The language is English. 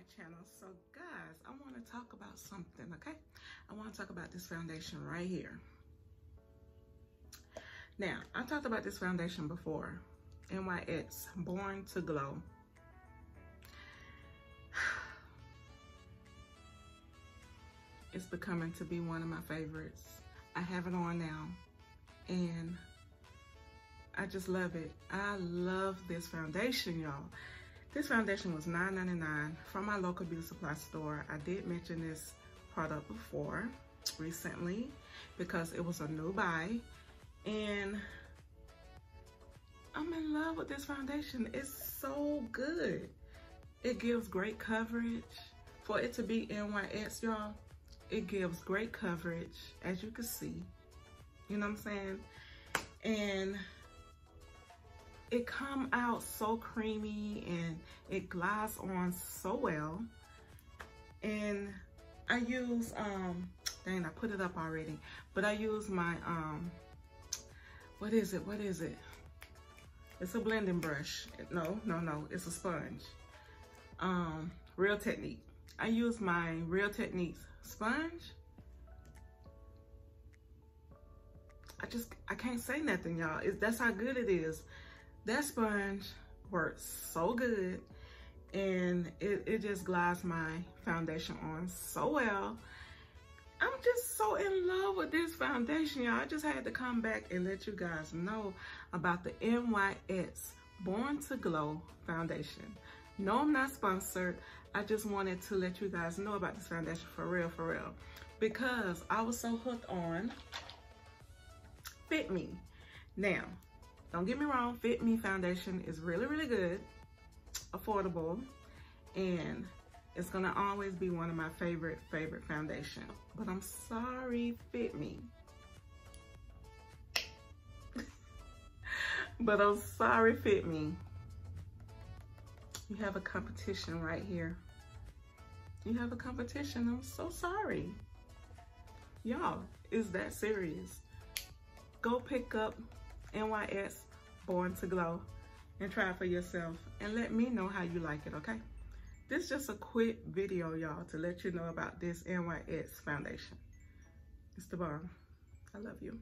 my channel. So guys, I want to talk about something, okay? I want to talk about this foundation right here. Now, I talked about this foundation before, NYX Born to Glow. It's becoming to be one of my favorites. I have it on now and I just love it. I love this foundation, y'all. This foundation was $9.99 from my local beauty supply store. I did mention this product before, recently, because it was a new buy. And I'm in love with this foundation. It's so good. It gives great coverage. For it to be NYX, y'all, it gives great coverage, as you can see. You know what I'm saying? And it come out so creamy and it glides on so well. And I use, dang, I put it up already, but I use my, what is it? It's a blending brush. No, it's a sponge. Real Technique. I use my Real Techniques sponge. I can't say nothing, y'all. That's how good it is. That sponge works so good, and it just glides my foundation on so well. I'm just so in love with this foundation, y'all. I just had to come back and let you guys know about the NYX Born to Glow foundation. No, I'm not sponsored. I just wanted to let you guys know about this foundation for real, because I was so hooked on Fit Me. Now, don't get me wrong, Fit Me foundation is really good, affordable, and it's gonna always be one of my favorite foundation. But I'm sorry, Fit Me. But I'm sorry, Fit Me. You have a competition right here. You have a competition. I'm so sorry. Y'all, is that serious? Go pick up NYX Born to Glow and try it for yourself and let me know how you like it, okay? This is just a quick video, y'all, to let you know about this NYX foundation. It's the bomb. I love you.